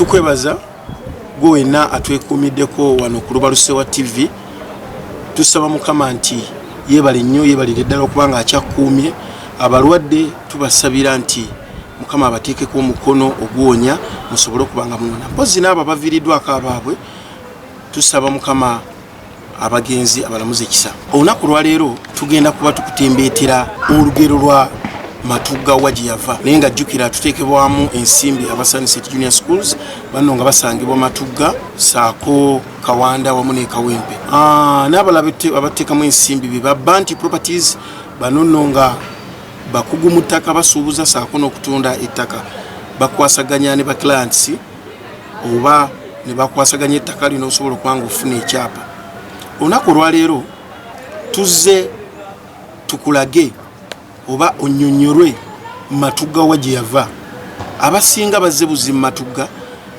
tukwebaza gwe wenna atwekuumiddeko wano ku Lubaluse wa TV. Tusaba Mukama nti yebale nnyo, yebalire ddala okubanga akyakuumye abalwadde. Tubasabira nti Mukama abateekeko omukono oguwonya musobole okubanga munona. Mpozi n'abo baviiriddwako abaabwe tusaba Mukama abagenzi abalamuze ekisa. Olunaku lwaleero tugenda kuba tukutembeetera olugero lwa Matugga wa Gyeyava. Naye nga jjukira tuteekebwamu ensimbi aba Sunset Junior Schools banno nga basangibwa Matugga saako Kawanda wamu ne Kawempe. N'abalala abateekamu ensimbi be Banti Properties banno nno nga bakugu mu ttaka basuubuza saako n'okutunda ettaka. Bakwasaganya ne ba clients oba ne bakwasaganya ettaka lino osobola okubanga ofuna ekyapa. Olunaku olwaleero tuzze tukulage oba onnyonnyolwe Matugga wa Gyeyava. Abasinga bazze buzi Matugga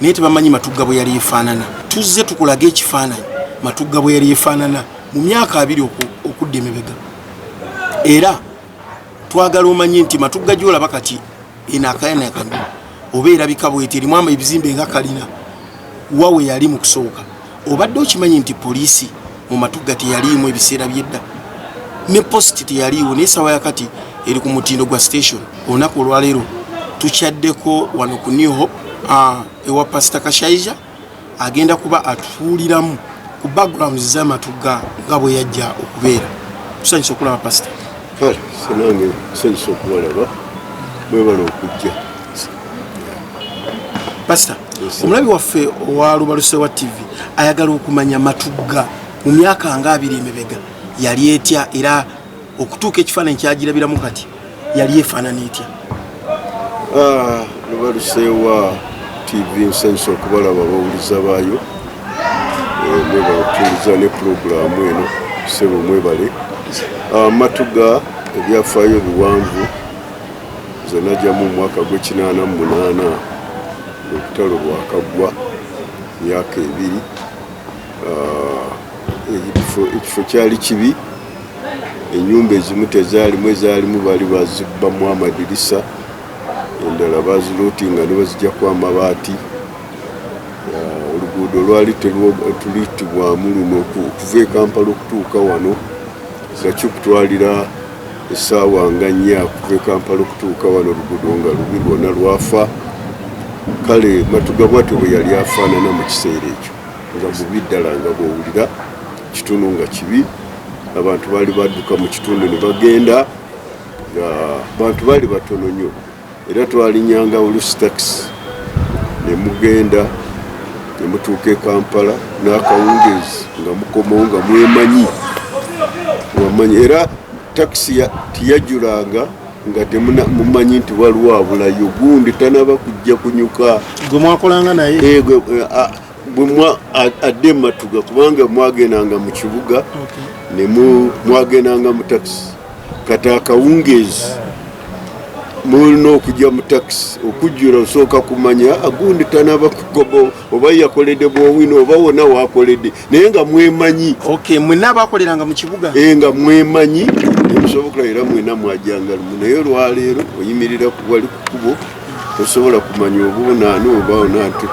naye tebamanyi Matugga bwe yali efaanana. Tuzze tukulage ekifaananyi Matugga bwe yali efaanana mu myaka 2 okudda emabega. Era twagala omanyi nti Matugga gy'olaba kati enaakayanakano oba erabika bw'eti erimu ebizimbe nga kalina wawe yali mu kusooka. Obadde okimanyi nti poliisi mu Matugga teyaliimu ebiseera by'edda, ne post teyaliiwo, naye sawa yakati eri ku mutindo gwa station. Olunaku olwaleero tukyaddeko wano ku New Hope ewa Vincent Kashaija agenda kuba atuuliramu ku backgrounds za Matugga nga bwe yajja okubeera. Tusanyusa okulaba Pastor. Sinange tusanyusa okubalaba mwebala okujja. Pastor, omulabi waffe owa Lubaluse wa TV ayagala okumanya Matugga mu myaka nga 2 emabega yali etya, era okutuuka ekifaananyi kyagirabiramu kati yali efaanana etya? Lubaluse wa TV nsanyusa okubalaba abawuliza baayo. Mwebala okutuuliza ne puroguramu eno ssebo mwebale. Matugga ebyafaayo biwanvu ze najjamu mu mwaka gw'88 olutalo lwakaggwa myaka 2. Ekifo kyali kibi, ennyumba ezimu tezaalimu, ezaalimu baali bazibbamu amadirisa, endala bazilootinga ne bazigyaku amabaati. Oluguudo lwali tuluyitibwamu luno okuva e Kampala okutuuka wano nga kikutwalira essaawa nga 4 okuva e Kampala okutuuka wano. Oluguudo nga lubi lwonna lwafa. Kale Matugga bwatyo bwe yali afaanana mu kiseera ekyo, nga bubi ddala nga bw'owulira kitundu nga kibi. Abantu baali badduka mu kitundu ne bagenda, nga abantu baali batono nnyo, era twalinyanga oluusi takisi ne mugenda ne mutuuka e Kampala n'akawungeezi nga mukomawo nga mwemanyi. Era takisi tiyajulanga nga temumanyi nti waliwo abulayo gundi tanaba kujja kunyuka. Gwe mwakolanga naye? Bwe adde Matugga kubanga mwagendanga mu kibuga ne mwagendanga mu takisi. Kati akawungeezi mulina okujja mu takisi okujjula osooka kumanya agundi tanaba kugoba oba yakoledde bwowino oba wona wakoledde naye nga mwemanyi. Mwenna abaakoleranga mu kibuga nga mwemanyi ebisoboka era mwena mwajjanga lumu. Naye olwaleero oyimirira wali ku kkubo tosobola kumanya obuunaani oba onaati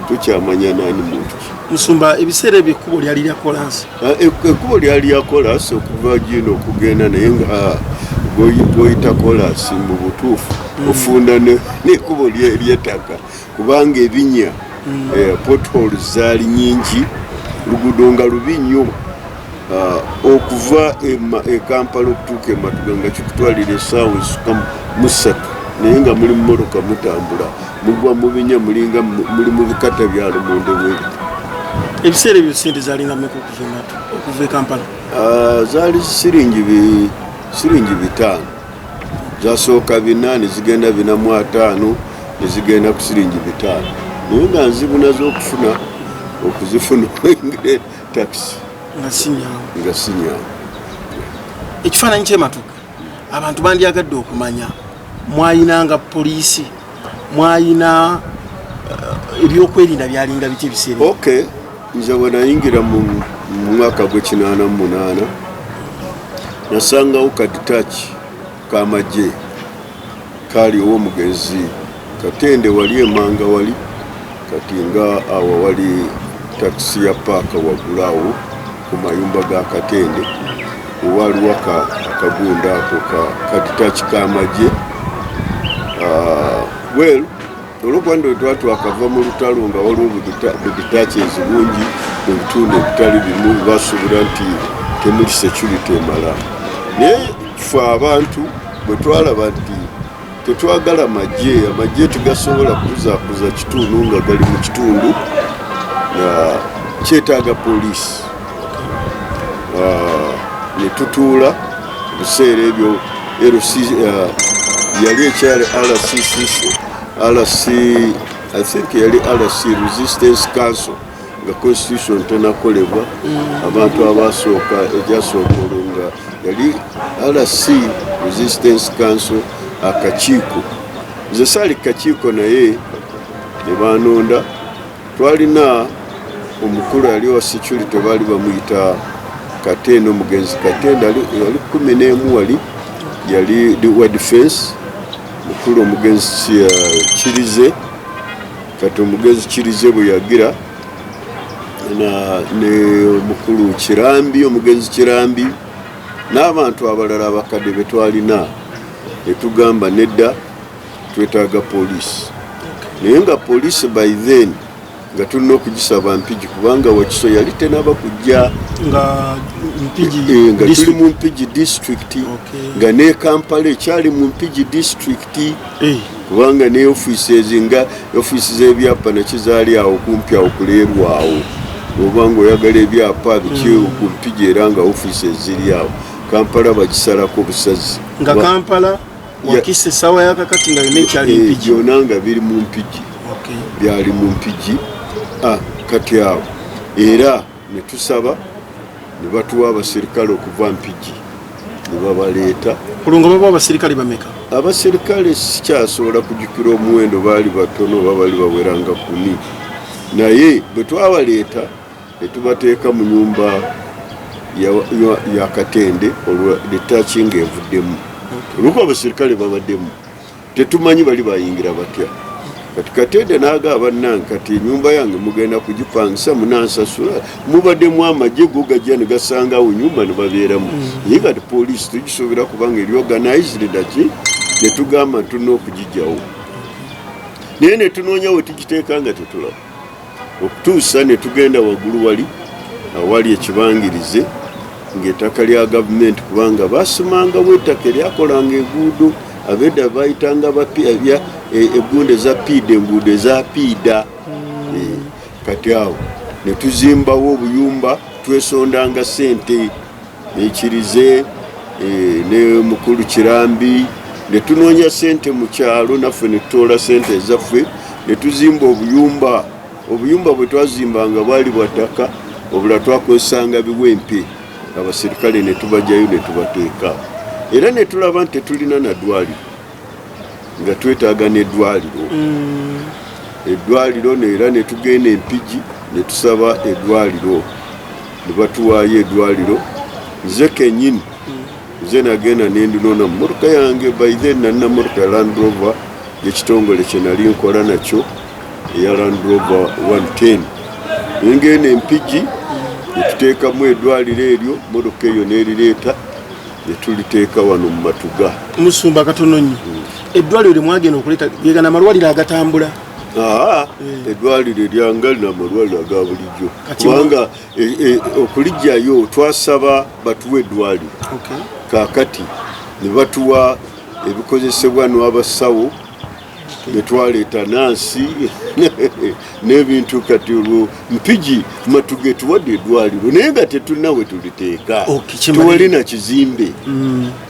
tukyamanya naani muntu. Musumba, ebiseera ebyo ekkubo lyali lya kolansi? Ekkubo lyali lya kolansi okuva gino okugenda, naye nga bw'oyita kolansi mu butuufu ofunda n'ekkubo ly'ettaka kubanga ebinnya potholes zaali nyingi, luguudo nga lubi nnyo. Okuva e Kampala okutuuka e Matugga nga kikutwalira essaawa ezisuka mu 3, naye nga muli mu mmotoka mutambula mugwa mu binnya muli mu bikata bya lumonde bweri. Ebiseera ebyo sente zaalinga mmeka okuva e Kampala? Zaali siringi 5. Zasooka 4 ne zigenda 4.5 ne zigenda ku siringi 5. Naye nga nzibu nazo okuzifuna kwengire takisi nga sinyawo. Ekifaananyi ky'e Matugga abantu bandyagadde okumanya, mwayinanga poliisi, mwayina ebyokwerinda byalinga biti ebiseera? Nze bwe nayingira mu mwaka gw'88 nasangawo kaditaaki k'amagye kaali ow'omugenzi Katende wali emanga wali kati nga awo wali taxi ya paaka waggulaawo ku mayumba ga Katende waliwo akagunda ako kaditaaki k'amagye well olwokuba twali twakava mu lutalo nga waliwo buditaaki ezibungi mu bitundu ebitali bimu basuubira nti temuli security emala naye ffe abantu bwe twalaba nti tetwagala amagye tegasobola kuzaakuza kitundu nga gali mu kitundu kyetaaga poliisi ne tutuula ebiseera ebyo yali ekyali RC I think yali RC Resistance Council nga constitution tenakolebwa abantu abasooka egyasooka olunga yali RC Resistance Council akakiiko nze saali kakiiko naye ne banonda twalina omukulu yali wa security baali bamuyita Katende omugenzi Katende yali 11 wali yali wa defense mukulu omugenzi Kirize kati omugenzi Kirize bwe yagira ne omukulu Kirambi omugenzi Kirambi n'abantu abalala abakadde be twalina ne tugamba nedda twetaaga poliisi naye nga poliisi by then nga tulina okugisaba Mpigi kubanga Wakiso yali tenaba kujja nga tuli mu Mpigi district nga ne Kampala ekyali mu Mpigi district kubanga ne offices nga offices z'ebyapa nakizaali awo kumpi awo kuleerwawo obanga oyagala ebyapa bikyewo ku Mpigi era nga offices ziri awo Kampala bagisalako busazi nga Kampala wakise sawa ya kakati nga nekyali Mpigi byonna nga biri mu Mpigi byali mu Mpigi kati awo era ne tusaba ne batuwa abaserikale okuva Mpigi ne babaleeta kulunga baba abaserikale bameka abaserikale sikyasobola kujukira omuwendo baali batono babali baweranga 10 naye bwe twabaleeta ne tubateeka mu nyumba ya Katende olwa detaching evuddemu olwo abaserikale babaddemu tetumanyi bali bayingira batya kati Katende n'agamba bannange kati ennyumba yange mugenda kugipangisa munansasula mubaddemu amagye go gajja ne gasangawo nyumba ne babeeramu naye kati poliisi tugisobola kubanga eri organized daki ne tugamba tulina okugijjawo naye ne tunoonya we tugiteeka nga tetulaba okutuusa ne tugenda waggulu wali awali ekibangirize ng'ettaka lya gavumenti kubanga basimangamu ettaka eryakolanga enguudo abedda bayitanga egunde za piida enguudo eza piida kati awo ne tuzimbawo obuyumba twesondanga sente nekirize ne mukulu Kirambi ne tunoonya sente mu kyalo naffe ne tutoola sente ezaffe ne tuzimba obuyumba bwe twazimbanga bwali bwattaka obula twakozesanga biwempe abaserikale ne tubajjayo ne tubateeka era ne tulaba nti tetulina naddwaliro nga twetaaga n'eddwaliro eddwaliro era ne tugenda Mpigi ne tusaba eddwaliro ne batuwaayo eddwaliro nze kennyini nze nagenda ne ndinona mu mmotoka yange by then nalina mmotoka Land Rover y'ekitongole kye nali nkola nakyo eya Land Rover 110 ngenda Mpigi ne tuteekamu eddwaliro eryo mmotoka eyo n'erireeta ne tuliteeka wano mu Matugga Omusumba katono nnyo eddwaliro lyemwagenda okuleeta yegana amalwaliro agatambula eddwaliro eryangali n'amalwaliro aga bulijjo kubanga okulijjayo twasaba batuwa eddwaliro kaakati ne batuwa ebikozesebwa n'abasawo ne twaleeta nansi n'ebintu kati olwo Mpigi Matugga tuwadde eddwaliro naye nga tetulina we tuliteeka tuwali na kizimbe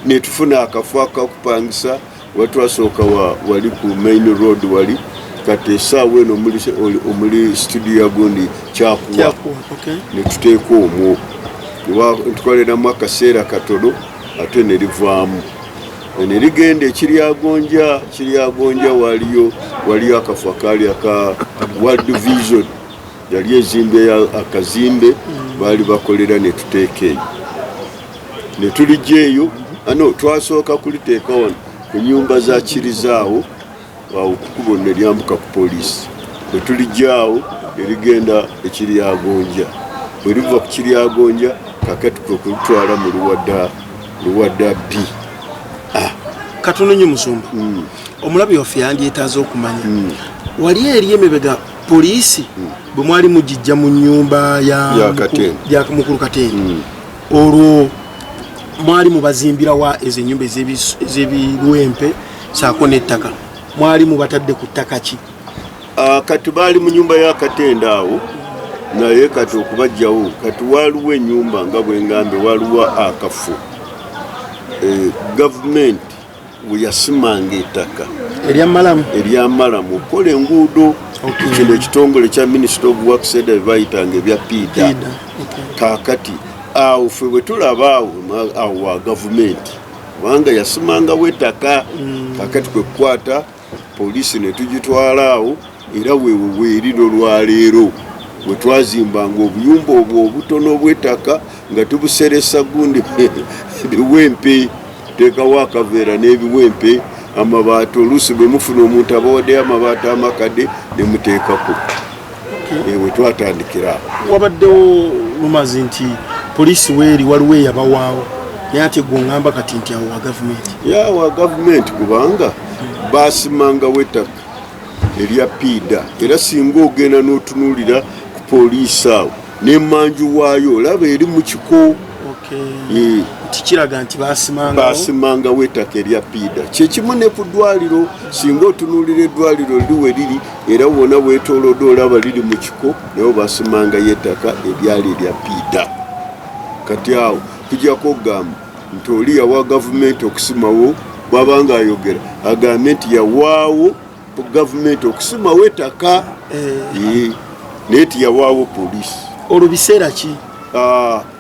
ne tufuna akafo akakupangisa watwasooka wali ku main road wali kati essaawa eno omuli studio yagundi kyakuwa ne tuteeka omwo tukoleramu akaseera katono ate ne livaamu ne ligenda ekiryagonja waliyo akafo akaali aka World Vision yali ezimbe akazimbe baali bakolera ne tuteeka eyo ne tulijja eyo twasooka kuliteeka wano ku nyumba za Kirizaawo awo kukubo ne lyambuka ku poliisi bwe tulijjaawo erigenda ekiryagonja bwe liva ku kiryagonja kakati kwe kulutwala mu luwadda B. Katono nnyo Musumba. Omulabi waffe yandyetaaze okumanya wali eri emabega poliisi bwe mwali mugijja mu nnyumba ya mukulu Katende olwo mwali mubazimbira wa ezo ennyumba ez'ebiwempe saako n'ettaka mwali mubatadde ku ttaka ki? Kati baali mu nnyumba ya Katende awo naye kati okubajjawo kati waliwo ennyumba nga bwengambe waliwo akafu gavumenti we yasimanga ettaka eryamalamu okukola enguudo. Kino ekitongole kya Ministry of Works edda bayitanga ebya PIDA. Kakati awo ffe bwe tulaba awo wa gavumenti kubanga yasimangawo ettaka. Kakati kwe kukwata poliisi ne tugitwala awo era weeriro lwaleero bwe twazimbanga obuyumba obwo obutono obw'ettaka nga tubuseresa gundi biwempe teekawo akaveera n'ebiwempe amabaati oluusi bwe mufuna omuntu abawaddeyo amabaati amakadde ne muteekako. Ewe twatandikira wabaddewo lumazi nti poliisi weeri waliwo eyabawaawo naye ate gw'oŋŋamba kati nti awo wa gavumenti. Wa gavumenti kubanga basimangawo ettaka erya PIDA era singa ogenda n'otunuulira ku poliisi awo n'emmanju waayo olaba eri mu kiko. Kiraga nti basimangawo ettaka erya PIDA. Kyekimu ne ku ddwaliro singa otunuulira eddwaliro liwe liri era wona weetoolodde olaba liri mu kiko naye basimangayo ettaka eryali erya PIDA. Kati awo tujjako okugamba nti oli yawa gavumenti okusimawo bw'abanga ayogera agambe nti yawaawo gavumenti okusimawo ettaka naye tiyawaawo poliisi. Olwo biseera ki?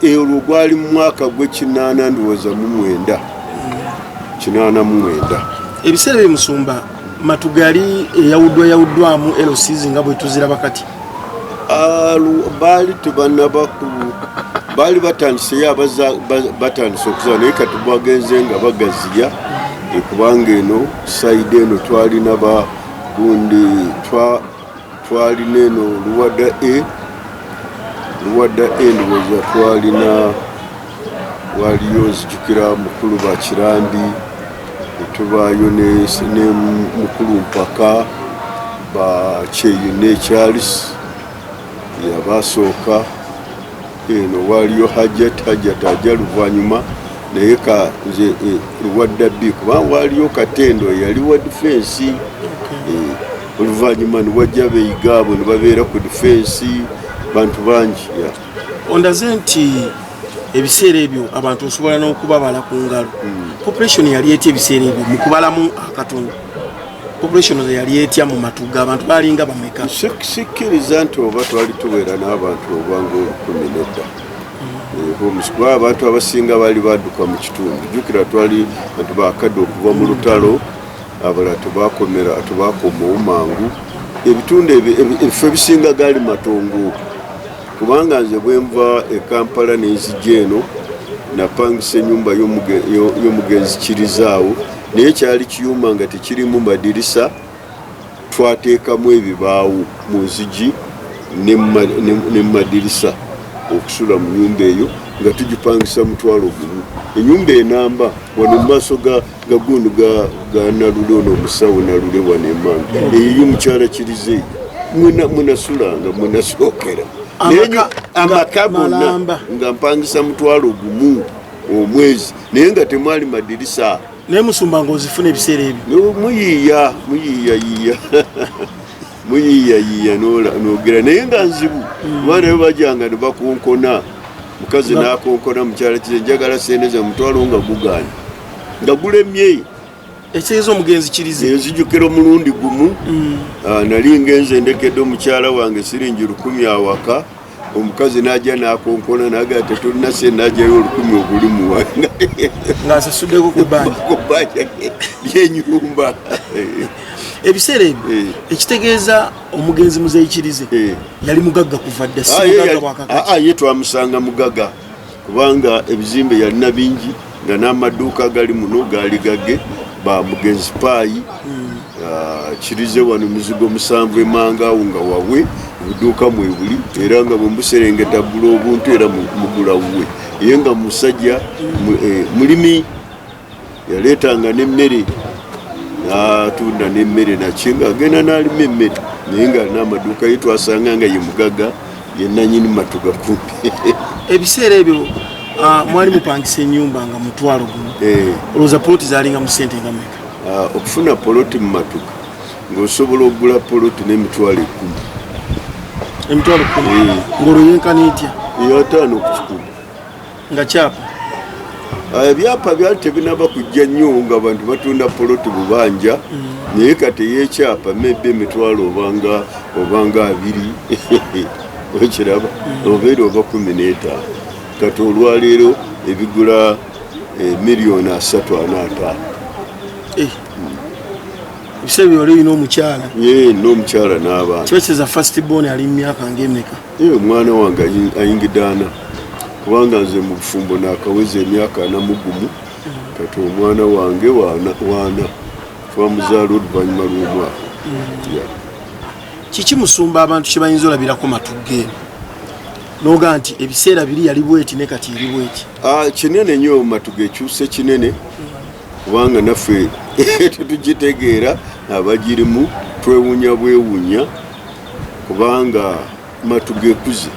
Olwo gwali mu mwaka gw'ekinaana ndowooza mu 89. Ebiseera bye Musumba Matugga yali eyawuddwamu LCs nga bwe tuziraba kati. Baali baali batandiseyo batandise okuzaala naye kati bagenze nga bagaziya kubanga eno sayidi eno twalina bagundi twalina eno luwadda ndowooza twalina waliyo nzijukira mukulu Bakirambi netubaayo ne mukulu Mpaka Bakyeyune Charles yabasooka eno waliyo hajat ajja luvannyuma naye nze luwadda B kubanga waliyo Katendo yali wa defense. Oluvannyuma ne wajja beeyigaabo ne babeera ku defense bantu bangi. Ondaze nti ebiseera ebyo abantu osobola n'okubabala ku ngalo. Population yali etya ebiseera ebyo mu kubalamu akatono? Population yali etya mu Matugga abantu balinga bameka? Sikkiriza nti oba twali tubeera n'abantu obanga 10. Abantu abasinga baali badduka mu kitundu. Jjukira twali bantu bakadde okuva mu lutalo abalala tebakoma omangu. Ebitundu ebifo ebisinga gaali matongo kubanga nze bwe nva e Kampala n'enzijja eno napangisa ennyumba y'omugenzi Kirizaawo naye kyali kiyuma nga tekirimu madirisa twateekamu ebibaawo mu nzigi ne madirisa okusula mu nyumba eyo nga tugipangisa $1,000. Ennyumba enamba wano mu maaso ga gundu ga Nalule ono omusawo Nalule wano emanga eyo mukyala Kirize munasulanga munasookera amaka gonna nga mpangisa $1,000 omwezi naye nga temwali madirisa. Naye Musumba ng'ozifuna ebiseera ebyo muyiiya n'ogera naye nga nzibu abaana be bajjanga ne bakonkona mukazi n'akonkona mukyala Kize njagala sente ze $1,000 nga gugaanye nga gulemye. Ekitegeeza omugenzi Kirize nzijukira omulundi gumu nali ngenze ndekedde omukyala wange siringi 10 awaka omukazi n'ajja n'akonkona n'agamba tetulina sente n'ajjayo 10 oguli muwanga ng'asasuddeko ku bbanja ly'ennyumba. Ebiseera ebyo ekitegeeza omugenzi Muzeeyi Kirize yali mugagga kuva dda si mugagga bwakakati. Ye twamusanga mugagga kubanga ebizimbe yalina bingi nga n'amaduuka gali muno gaali gage ba mugenzi Paayi kirize wano muzigo 7 emanga nga wawe buduuka mwebuli era nga bwemuserengeta gula obuntu era mugula wuwe ye nga musajja mulimi yaleetanga n'emmere n'atunda n'emmere nakinga agenda n'alima emmere naye nga n'amaduuka ye twasanga nga ye mugaga ye nannyini Matugga kumpi. Ebiseera ebyo mwali mupangisa ennyumba nga mutwalo guno olowooza poloti zaalinga mu ssente nga mmeka? Okufuna poloti mu Matugga ng'osobola okugula poloti n'emitwalo 10. Emitwalo 10 ng'olweyenkana etya? 5 ku 10 nga kyapa? Ebyapa byali tebinaba kujja nnyo nga abantu batunda poloti bubanja naye kati y'ekyapa maybe emitwalo obanga 2 okiraba obeera oba 15 kati olwaleero ebigula miliyoni 3.45. Ebiseera byo oli olina omukyala? N'omukyala n'abaana. Kibakyeza first born ali mu myaka ng'emeka? Omwana wange ayingidde 4 kubanga nze mu bufumbo naakaweza emyaka 4 kati omwana wange waana twamuzaala oluvannyuma lw'omwaka. Kiki Musumba abantu kye bayinza olabirako Matugga eno noga nti ebiseera biri yali bweti ne kati eri bweti? Kinene nnyo Matugga ekyuse kinene kubanga naffe tetugitegeera abagirimu twewunya bwewunya kubanga Matugga ekuze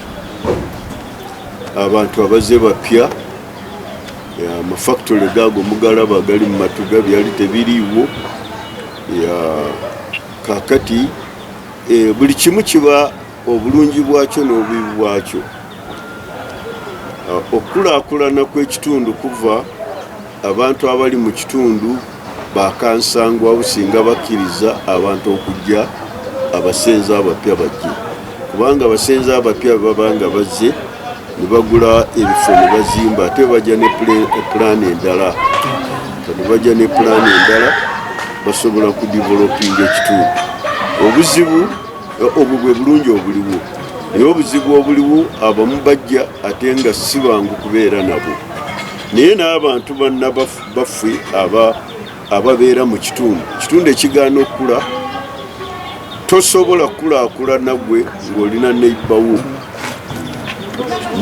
abantu abaze bapya amafactory gaago mugalaba gali mu Matugga byali tebiriiwo kakati buli kimu kiba obulungi bwakyo n'obubi bwakyo. Okulaakulana kw'ekitundu kuva abantu abali mu kitundu bakansangwa businga bakkiriza abantu okujja abasenze abapya bajje kubanga abasenze abapya babanga bazze ne bagula ebifo ne bazimba ate bajja ne pulaani endala bajja ne pulaani endala basobola kudevelopinga ekitundu. Obuzibu obwo bwe bulungi obuliwo naye obuzibu obuliwo abamu bajja ate nga si bangu kubeera nabo naye n'abantu banna baffe ababeera mu kitundu ekigaana okukula tosobola kukulaakulana gwe ng'olina neibawo.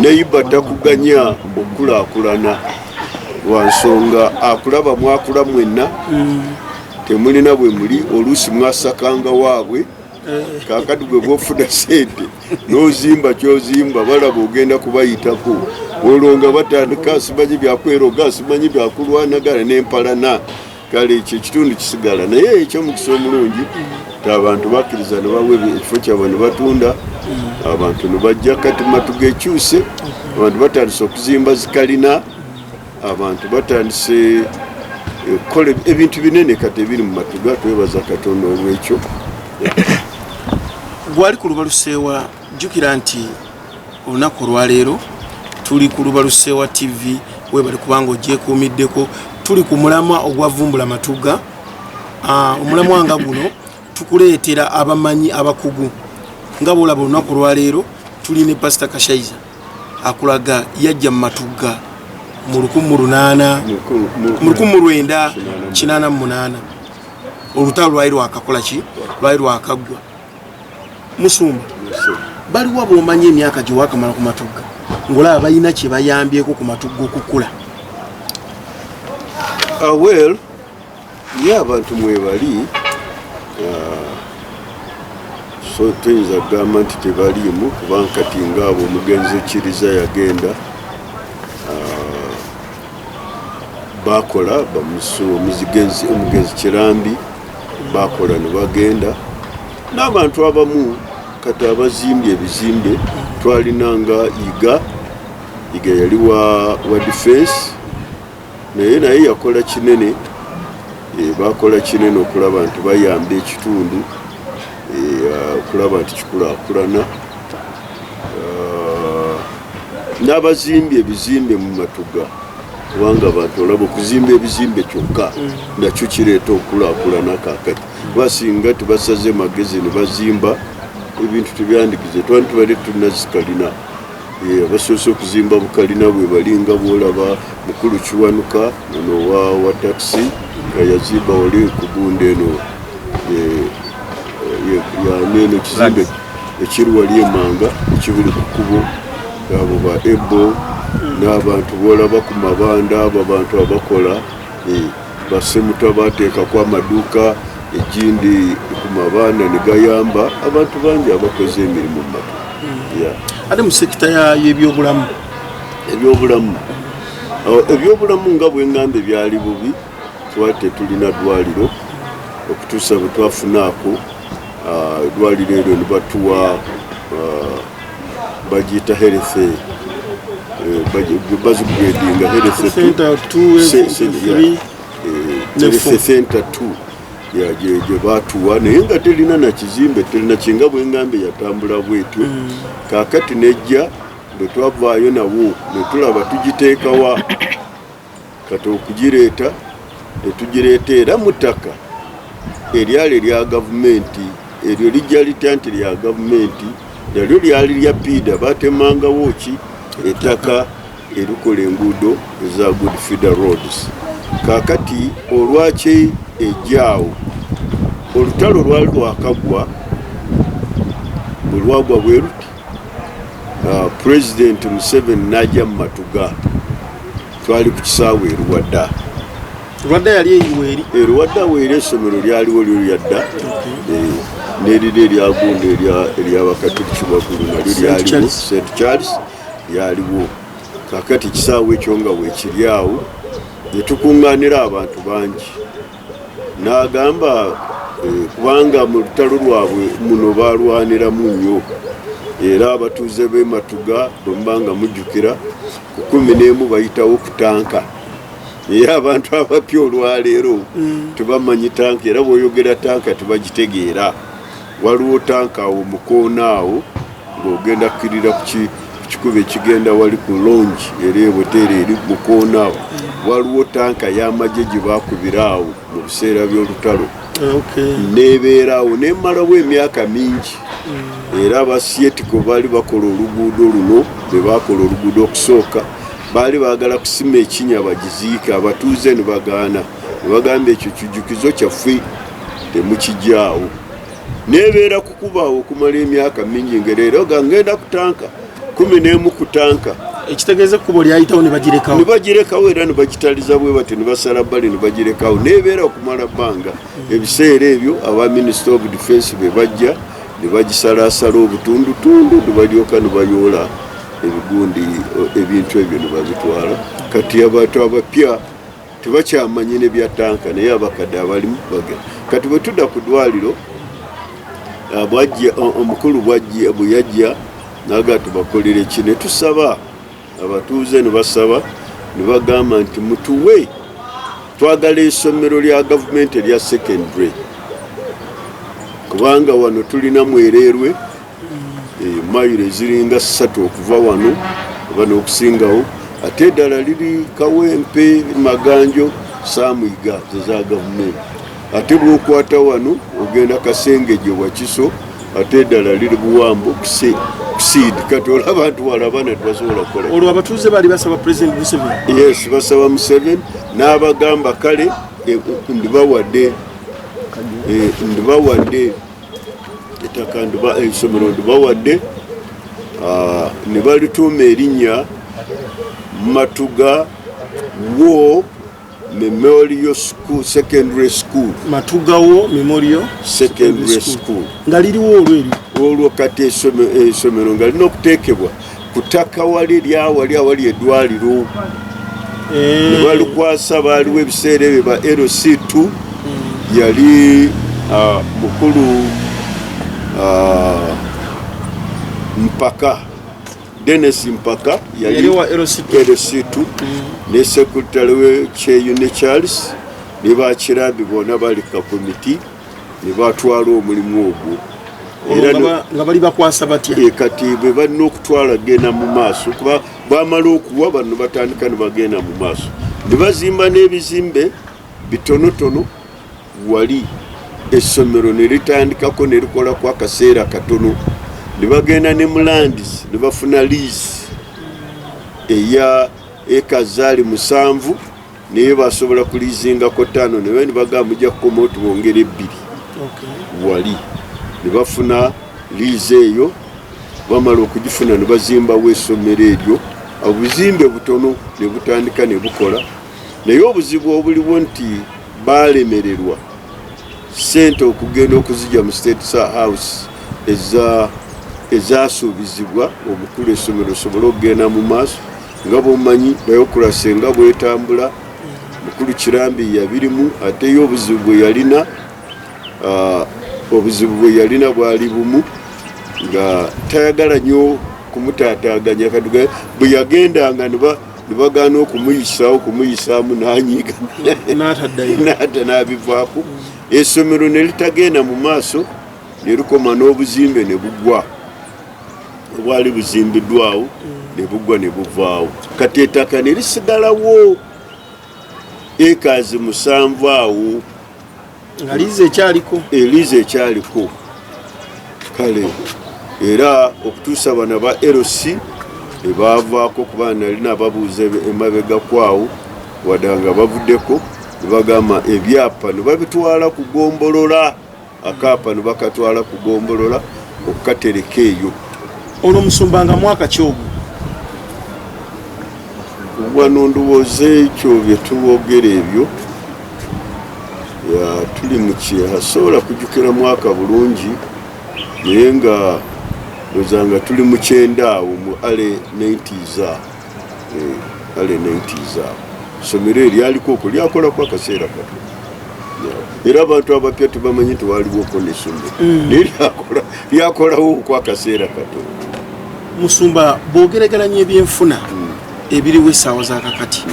Neiba takuganya okukulaakulana lwa nsonga akulaba mwakula mwenna temulina bwe muli oluusi mwasakanga waabwe kakati gwe bwofuna sente n'ozimba kyozimba balaba ogenda kubayitako olwo nga batandika simanyi byakweroga simanyi byakulwanagana n'empalana kale ekyo ekitundu kisigala naye ekyomukisa omulungi abantu bakkiriza ne bawa ekifo kyabwe ne batunda abantu ne bajja kati Matugga ekyuse abantu batandise okuzimba zikalina abantu batandise okukola ebintu binene kati ebiri mu Matugga twebaza Katonda olw'ekyo. Gwali ku Lubaluseewa jjukira nti olunaku olwaleero tuli ku Lubaluseewa TV webali kubanga ogyekuumiddeko tuli ku mulamwa ogwa Vvumbula Matugga. Omulamwa nga guno tukuleetera abamanyi abakugu nga bwolaba olunaku olwaleero tuli ne Pastor Kashaija akulaga yajja mu Matugga mu 1988 olutalo lwali lwakakola ki lwali lwakaggwa. Musumba baliwo bw'omanyi emyaka gye wakamala ku Matugga ng'olaba balina kye bayambyeko ku Matugga okukula? Well, ye abantu mwebali so tuyinza kugamba nti tebaliimu kubanga kati ngaabo omugenzi Kiriza yagenda bakola omugenzi Kirambi bakola ne bagenda n'abantu abamu kati abazimbye ebizimbe twalinanga Iga yali wa defense naye yakola kinene bakola kinene okulaba nti bayamba ekitundu okulaba nti kikulaakulana n'abazimbye ebizimbe mu Matugga kubanga abantu olaba okuzimba ebizimbe kyokka nakyo kireeta okulaakulana kakati basinga tebasaze magezi ne bazimba ebintu tebyandigize twali tubadde tulina zikalina abasoose okuzimba bukalina bwe balinga bwolaba mukulu Kiwanuka ono wa taxi nga yazimba wali ku Bunda eno neno kizimbe ekiri wali emanga ekibuli ku kkubo abo ba ebo n'abantu boolaba ku mabanda abo abantu abakola basemuto abateekako amaduuka egindi ku mabanda ne gayamba abantu bangi abakoze emirimu mu matu ate mu sekita y'ebyobulamu ebyobulamu nga bwengamba byali bubi twali tetulina ddwaliro okutuusa bwe twafunaako eddwaliro eryo ne batuwa bagiyita health bazigradinga health center 2 gye batuwa naye nga terina na kizimbe terina kinga bwengambe yatambula bwetyo kaakati nejja bwe twavaayo nawo ne tulaba tugiteekawa kati okugireeta tetugireeta era mu ttaka eryali erya gavumenti eryo lijja litya nti lya gavumenti nalyo lyali lya piida batemangawo ki ettaka erikola enguudo eza good feeder roads kaakati olwaki ejjaawo olutalo lwali lwakagwa bwe lwagwa bwe luti President Museveni n'ajja mu Matugga twali ku kisaawe eruwadda yali eyiweeri eruwadda weeri essomero lyaliwo lyo lyadda n'eriri eryagunda eryabakatoliki waggulu nalyo lyaliwo St Charles lyaliwo kakati kisaawe ekyo nga weekiri awo ne tukuŋŋaanira abantu bangi n'agamba kubanga mu lutalo lwabwe muno baalwaniramu nnyo era abatuuze b'e Matugga bwe mubanga mujjukira ku 11 bayitawo ku tanka naye abantu abapya olwaleero tebamanyi tanka era bw'oyogera tanka tebagitegeera waliwo tanka awo mukoona awo ng'ogenda kukkirira ku kikubo ekigenda wali ku longi era ewoteera eri mukoona awo waliwo tanka y'amagye gye baakubira awo mu biseera by'olutalo neebeeraawo nemalawo emyaka mingi era abasietiko baali bakola oluguudo luno bwe baakola oluguudo okusooka baali baagala kusima ekinya bagiziike abatuuze ne bagaana ne bagamba ekyo kijjukizo kyaffe temukijjaawo neebeera kukubaawo okumala emyaka mingi ngaleero ngenda ku tanka 11 ku tanka ekitegeeza ekkubo lyayitawo ne bagirekawo era ne bagitaliza bwe bati ne basala bbali ne bagirekawo neebeera okumala bbanga ebiseera ebyo aba Minister of Defence be bajja ne bagisalaasala obutundutundu ne balyoka ne bayoola ebigundi ebintu ebyo ne babitwala kati abantu abapya tebakyamanyi ne bya tanka naye abakadde abalimu bagenda kati bwe tudda ku ddwaliro omukulu bwe yajja naga tubakolere ki ne tusaba abatuuze ne basaba ne bagamba nti mutuwe twagala essomero lya gavumenti erya secondary kubanga wano tulina mwererwe mayiro eziringa 3 okuva wano oba n'okusingawo ate eddala liri Kawempe Maganjo Samwiga za gavumenti ate bw'okwata wano ogenda Kasengeje Wakiso ate eddala liri Buwambo kusiidi kati olaba abantu walaba ne tubasobola kukola olwo abatuuze baali basaba President Museveni yes basaba Museveni n'abagamba kale ndibawadde ettaka essomero ndibawadde ne balituuma erinnya Matugga War Memorial School Secondary School Matugga War Memorial Secondary School nga liriwo olwo kati essomero nga lina okuteekebwa ku ttaka wali awali eddwaliro ne balikwasa baaliwo ebiseera ebyo ba LC2 yali mukulu Mpaka Dennis Mpaka yali wa LC2 ne sekretary we Kyeyune Charles ne bakirambi bona bali ka komiti ne batwala omulimu ogwo era nga bali bakwasa batya kati bwe balina okutwala genda mu maaso kuba bamala okuwa bano batandika ne bagenda mu maaso ne bazimba n'ebizimbe bitonotono wali essomero ne litandikako ne likola kwa kaseera katono ne bagenda ne mulandis ne bafuna lease eya ekazaali 7 naye basobola kulizingako 5 naye ne bagamba mujja kukoma otubongera 2 wali ne bafuna liizi eyo bamala okugifuna ne bazimbawo essomero eryo obuzimbe butono ne butandika ne bukola naye obuzibu obuliwo nti baalemererwa sente okugenda okuzijja mu State House ezasuubizibwa obukulu essomero osobole okugenda mu maaso nga bwomanyi bayokulaase nga bwetambula mukulu Kirambi yabirimu ate yo obuzibu bwe yalina bwali bumu nga tayagala nnyo kumutaataaganya kaduga bwe yagendanga ne bagaana okumuyisaamu n'anyiiga n'abivaako essomero ne litagenda mu maaso ne lukoma n'obuzimbe ne bugwa obwali buzimbiddwawo ne bugwa ne buvaawo kati ettaka ne lisigalawo ekaazi 7 awo nga liizi ekyaliko kale era okutuusa bana ba LC ne baavaako kuba nali nababuuza emabega kwawo wadanga bavuddeko ne bagamba ebyapa ne babitwala ku Ggombolola akaapa ne bakatwala ku Ggombolola okukatereka eyo. Ono Omusumba nga mwaka ki ogwo? Wano ndowooza ekyo bye tuboogera ebyo tuli mu kyehasobola kujjukira mwaka bulungi naye nga ndowooza tuli mu 90 awo mu ale 90s awo essomero eryaliko okwo lyakolako akaseera kato era abantu abapya tebamanyi nti waliwoko n'essomero naye lyakolawo okwo akaseera kato. Musumba bw'ogeregeranya ebyenfuna ebiriwo essaawa za kakati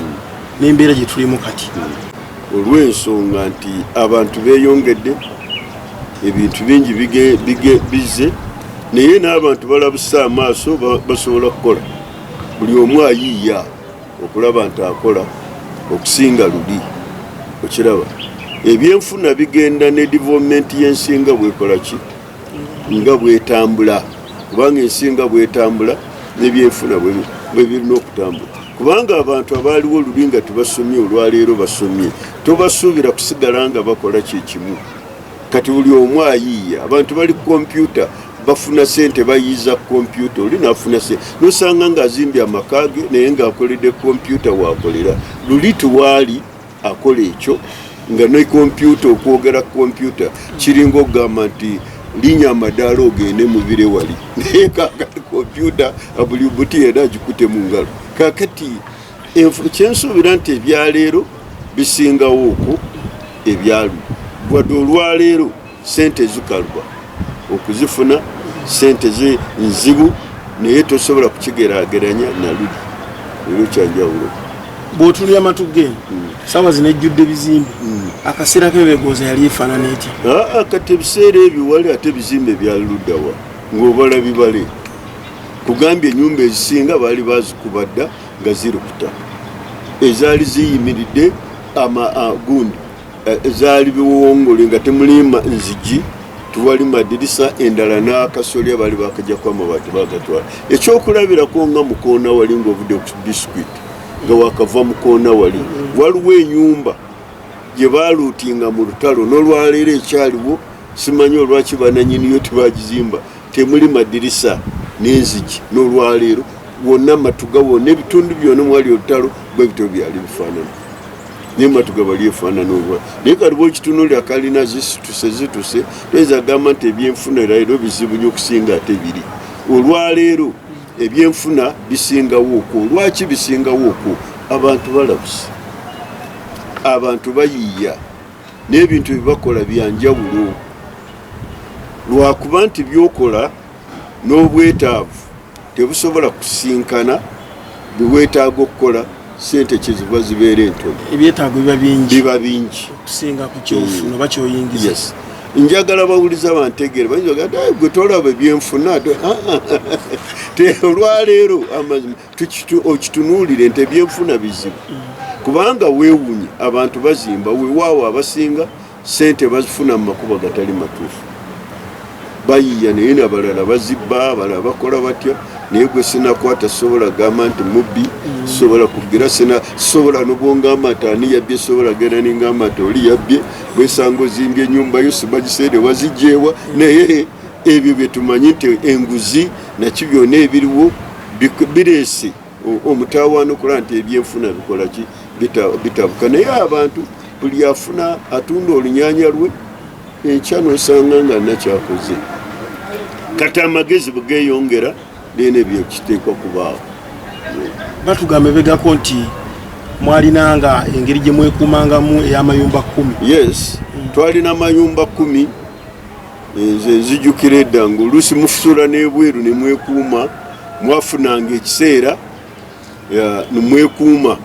n'embeera gye tulimu kati olw'ensonga nti abantu beeyongedde ebintu bingi bize naye n'abantu balabusa amaaso basobola kukola buli omu ayiiya okulaba nti akola okusinga luli okiraba ebyenfuna bigenda ne development y'ensi nga bwekola ki nga bwetambula kubanga ensi nga bwetambula n'ebyenfuna bwe birina okutambula kubanga abantu abaaliwo luli nga tebasomye olwaleero basomye tobasuubira kusigala nga bakola kyekimu kati buli omu ayiiya abantu bali kompyuta bafuna sente bayiiza kompyuta oli naafuna sente nosanga ng'azimbye amaka ge naye ng'akoledde kompyuta waakolera luli tuwaali akola ekyo nga ne kompyuta okwogera kompyuta kiringa okugamba nti linya amadaala ogende mubire wali naye kakati kompyuta buli buti era agikute mu ngalo kakati kyensuubira nti ebyaleero bisingawo okwo ebyalu wadde olwaleero sente zikalwa okuzifuna sente ze nzibu naye tosobola kukigeraageranya naluli ero kyanjawulo. Bw'otunulya Matugga saawa zino ejjudde bizimbe akaseera k'ebeegooza yali efaanana etya? Kati ebiseera ebyo wali ate bizimbe byaluddawa ng'obala bibale kugambye ennyumba ezisinga baali bazikuba dda nga zirukuta ezaali ziyimiridde gundi ezaali biwongole nga temulima nzigi tuwali madirisa endala n'akasolya bali bakajjako amabaati bagatwala ekyokulabirako nga mukoona wali ng'ovudde ku bisikuiti nga wakava mukoona wali waliwo ennyumba gye baaluutinga mu lutalo n'olwaleero ekyaliwo simanyi olwaki bananyiniyo tebagizimba temuli madirisa n'enzigi n'olwaleero wonna Matugga wonna ebitundu byonna mwali olutalo bwe bityo byali bifaanana naye Matugga bali efaanana olwa naye kaliwo ekitunulira kalina zituse toyinza gamba nti ebyenfuna leero bizibu nnyo okusinga ate biri olwaleero ebyenfuna bisingawo okwo. Lwaki bisingawo okwo? Abantu balabusa abantu bayiiya n'ebintu byebakola byanjawulo lwakuba nti byokola n'obwetaavu tebusobola kusinkana biweetaaga okukola sente kyeziva zibeera entono ebyetaago biba bingi okusinga ku kyofuna oba kyoyingiza. Njagala bawuliza bantegeere bayinza gwe tolaba ebyenfuna olwaleero amazima okitunuulire nti ebyenfuna bizibu kubanga weewunye abantu bazimba weewaawo abasinga sente bazifuna mu makubo gatali matuufu bayiiya naye nabalala bazibba abalala bakola batya naye gwe sinakwata sobola gamba nti mubbi sobola kugira sobola nobwongamba nti ani yabbye sobola genda ningamba nti oli yabbye bwesanga ozimbye ennyumba yo sibagiseere wazijjeewa naye ebyo byetumanyi nti enguzi nakyo byonna ebiriwo bireese omutawaana okulaba nti ebyenfuna bikola ki bitabuka naye abantu buli afuna atunda olunyanya lwe enkya nosanga nga nakyakoze kati amagezi bwegeyongera nene ebyo kiteekwa kubaawo. Batugambe begako nti mwalinanga engeri gye mwekuumangamu ey'amayumba 10. Yes, twalina amayumba 10 nze nzijukira edda ng'oluusi mufusula n'ebweru ne mwekuuma mwafunanga ekiseera nemwekuuma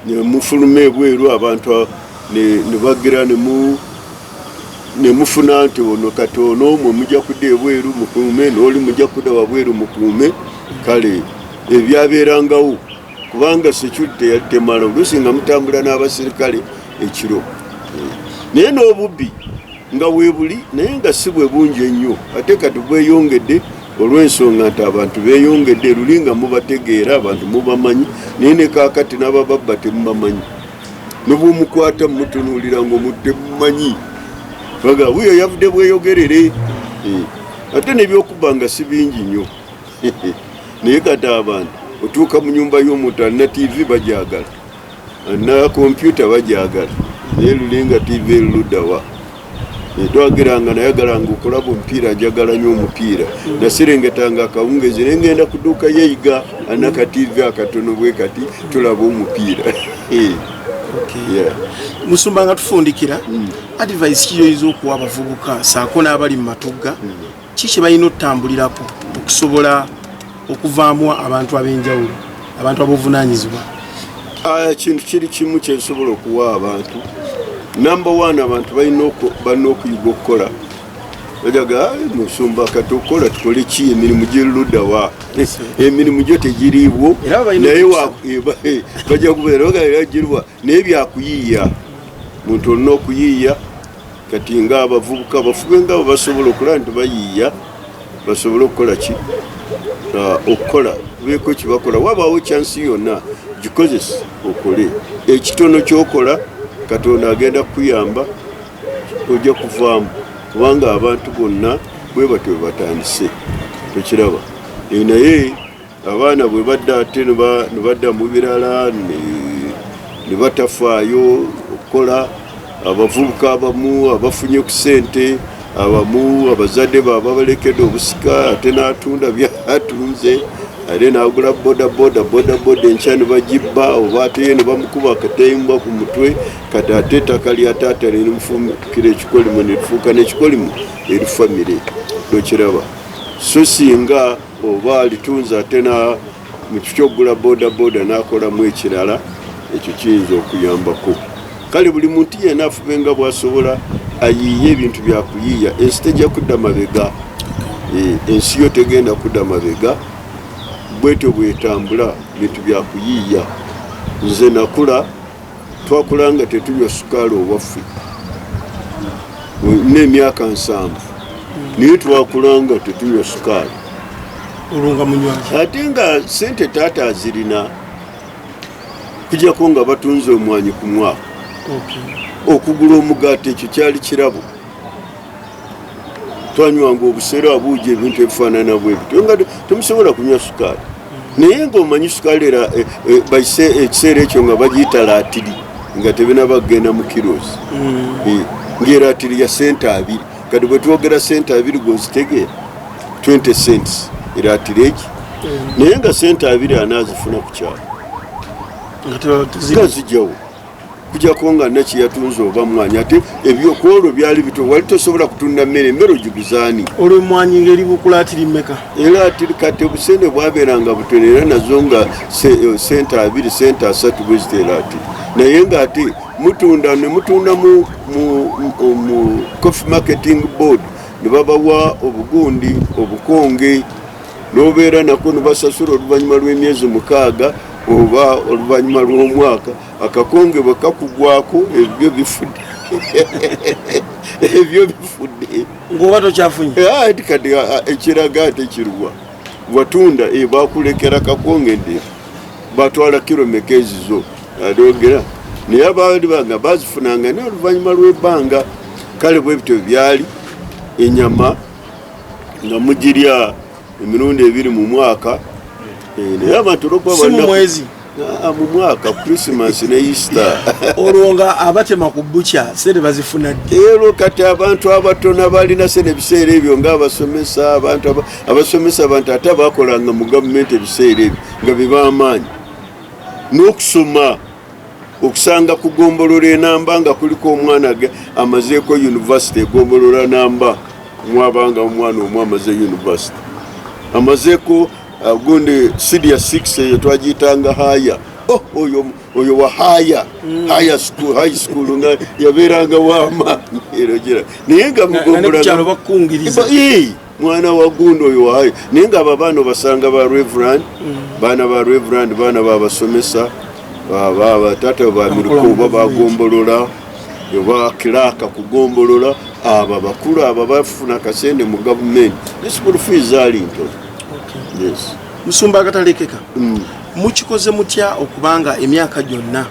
ne mufuluma ebweru abantu ne bagira ne mufuna nti ono kati ono mwe mujja kudda ebweru mukuume n'oli mujja kudda wabweru mukuume kale ebyabeerangawo kubanga security yali temala oluusi nga mutambula n'abasirikale ekiro naye n'obubbi nga weebuli naye nga si bwe bungi ennyo ate kati bweyongedde olw'ensonga nti abantu beeyongedde luli nga mubategeera abantu mubamanyi naye ne kaakati n'abababba temubamanyi nebumukwata mutunuulira ng'omutemumanyi baga wuyo yavudde bweyogerere ate nebyokuba nga si bingi nnyo naye kati abantu otuuka mu nyumba y'omuntu alina TV bajagala alina kompyuta bajagala naye lulinga TV eluddawa twagiranga nayagalanga okulaba omupiira ajagala nnyo omupiira nasirengetanga akawungezi naye ngenda ku dduuka yeeyiga alina ka TV akatono bwe kati tulaba omupiira. Musumba nga tufundikira advice kiyoyiza okuwa abavubuka saako n'abali mu Matugga kiki balina okutambulirako okusobola okuvaamu abantu ab'enjawulo abantu abovunaanyizibwa? Kintu kiri kimu kyensobola okuwa abantu. Number 1 abantu balina okuyiga okukola bajaga Musumba kati okola tukole ki emirimu gy'eluddawa emirimu gyo tegiriibwo naye bajja kubeera bagirwa naye byakuyiiya muntu olina okuyiiya kati ng'abavubuka bafube ngabo basobola okulaba nti bayiiya basobole okukola ki okukola beeko kibakola wabaawo chansi yonna gikozesa okole ekitono kyokola Katonda agenda kuyamba ojja kuvaamu kubanga abantu bonna bwe batyo batandise tokiraba naye abaana bwe badda ate ne badda mu birala ne batafaayo okukola abavubuka abamu abafunye ku ssente abamu abazadde baaba balekedde obusika ate n'atunda byatunze ate n'agula bodaboda enkya ne bagibba oba ate ne bamukuba akatemba ku mutwe kati ate ettaka lya taata ne limufumukira ekikolimu ne lifuuka n'ekikolimu eri famire tokiraba so singa oba alitunza ate mu kikyogula bodaboda n'akolamu ekirala ekyo kiyinza okuyambako kale buli muntu yenna afube nga bw'asobola ayiiye ebintu byakuyiiya ensi tejja kudda mabega ensi yo tegenda kudda mabega bwetyo bwetambula bintu byakuyiiya nze nakula twakula nga tetunywa sukaali owaffe n'emyaka 7 naye twakula nga tetunywa sukaali olunga munywaji ate nga sente taata azirina kujjako nga batunze omwanyi ku mwaka okugula omugaati ekyo kyali kirabo twanywanga obuseera abuuja ebintu ebifaanana bwe bityo nga temusobola kunywa sukaali naye ng'omanyi sukaali era bayise ekiseera ekyo nga bagiyita laatiri nga tebinaba kugenda mu kirozi ng'eraatiri ya sente 2 kati bwe twogera sente 2 gozitegeera 20 cents eraatiri egi naye nga sente 2 anaazifuna ku kyalo nga zijjawo kujjako nga nakiyatunze oba mwanyi ate ebyokwolwo byali bito wali tosobola kutunda mmere ogiguzaani olwo mwanyi ngeri bukulaatiri mmeka era ati kati obusente bwabeeranga butono era nazo nga sente 2 sente 3 bweziteera ati naye ng'ate mutunda mu coffee marketing board ne babawa obugundi obukonge n'obeera nako ne basasula oluvannyuma lw'emyezi 6 oba oluvannyuma lw'omwaka akakonge bwe kakugwako ebyo bifudde ebyo bifudde ng'oba tokyafunye ati kati ekiraga ate kiruwa watunda bakulekera kakonge nde batwala kilomeka ezizo adoogera naye abaali banga bazifunanga naye oluvannyuma lw'ebbanga kale bwe bityo byali enyama nga mugirya emirundi 2 mu mwaka naye abantu olwokuba mwezi mu mwaka Christmas ne Easter olwonga abatema ku bucha sente bazifuna ero kati abantu abatono balina sente biseera ebyo nga abasomesa abantu ate bakolanga mu gavumenti ebiseera ebyo nga bibamaanyi n'okusoma okusanga kugombolola enamba nga kuliko omwana amazeeko university egombolola namba mwabanga omwana omwe amaze university amazeeko gundi sidia 6 eyo twagiyitanga haya oyo wa haya high school nga yabeeranga wamaanyi erogera naye nga mugombolola mwana wa gundi oyo wa haya naye nga ababaana basanga ba reverend baana babasomesa tata bamiruko oba bagombolola oba kiraka kugombolola abo bakulu abo bafuna kasende mu gavumenti ne school fees ali ntono. Yes. Musumba akatalekeka mukikoze mutya okubanga emyaka gyonna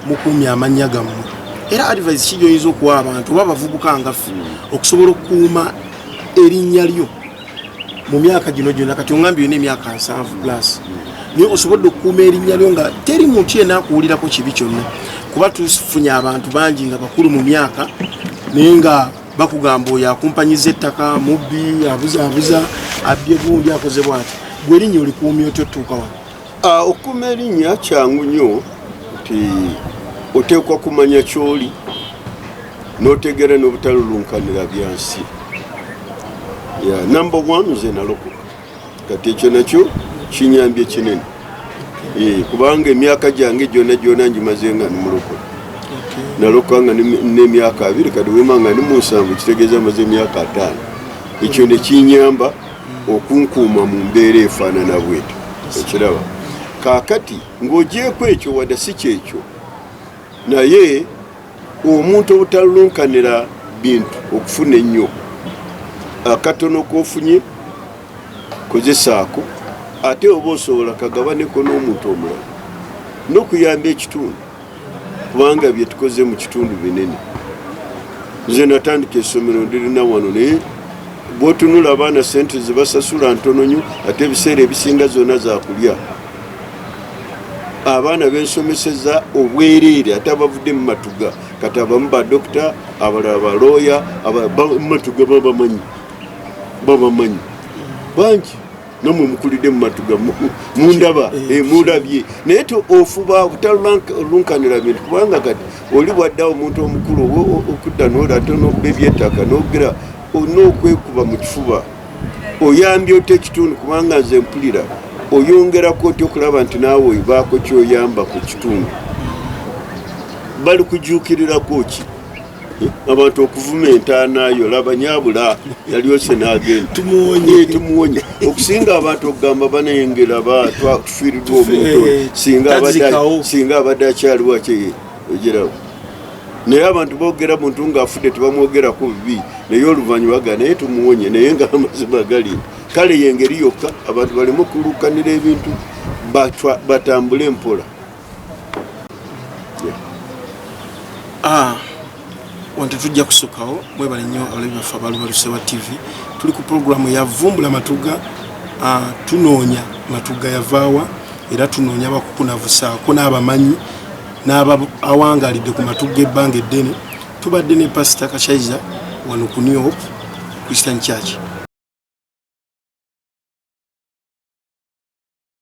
mukumya amanya gammwe era advice kijoyizo okuwa abantu oba bavubuka ngafu okusobola okukuuma erinnya lyo mu myaka gino gyonna kati ongambye n'emyaka 7 plus niyo osobola okukuuma erinnya lyo nga teri muntu yenna akuwulirako kibi kyonna kuba tufunye abantu bangi nga bakulu mu myaka naye nga bakugamba oyo akumpanyiza ettaka mubbi abuza abbye gundi akoze bwati gwe erinnya olikuumya otyo otuuka wano okukuuma erinnya kyangu nnyo nti oteekwa kumanya kyoli n'otegeera n'obutalulunkanira byansi number 1 nze nalokoka kati ekyo nakyo kinyambye kinene kubanga emyaka gyange gyonna ngimaze nga nimulokole nalokoka nga n'emyaka 2 kati wemanga ni mu 7 kitegeeza maze emyaka 5 ekyo ne kinyamba okunkuuma mu mbeera efaanana bwetyo ekiraba kaakati ng'ogyeko ekyo wadde si kyekyo naye omuntu obutalunkanira bintu okufuna ennyo akatono kofunye kozesaako ate oba osobola kagabaneko n'omuntu omulala n'okuyamba ekitundu kubanga bye tukoze mu kitundu binene nze natandika essomero ndirina wano naye bw'otunula abaana sente zebasasula ntono nnyo ate ebiseera ebisinga zonna zakulya abaana bensomeseza obwereere ate abavudde mu Matugga kati abamu badokita abalala balooya Matugga babamanyi bangi namwe mukulidde mu Matugga mundaba mulabye naye ofuba obutalunkanira bintu kubanga kati oli bwaddawo omuntu omukulu okudda n'olate n'obba ebyettaka n'ogera n'okwekuba mu kifuba oyambye ota ekitundu kubanga nze mpulira oyongerako oti okulaba nti naawe oyibaako kyoyamba ku kitundu bali kujuukirirako ki abantu okuvuma entaanayo laba nyabula yalyose n'agenda tumuwonye okusinga abantu okugamba banayengera tufiiriddwa omuntu singa abadde akyaliwo ogerawo naye abantu boogera muntu ng'afudde tebamwogerako bibi naye oluvannyuma ga naye tumuwonye naye nga amazima gali kale yengeri yokka abantu baleme okulukanira ebintu batambule empola wantu tujja kusukawo mwebale nnyo abalabi baffe abalubaluse wa TV tuli ku programu ya Vvumbula Matugga tunoonya Matugga yavaawa era tunoonya bakukunavusaako n'abamanyi n'abawangalidde ku Matugga ebbanga eddene tubadde ne Pastor Kashaija wano ku New Hope Christian Church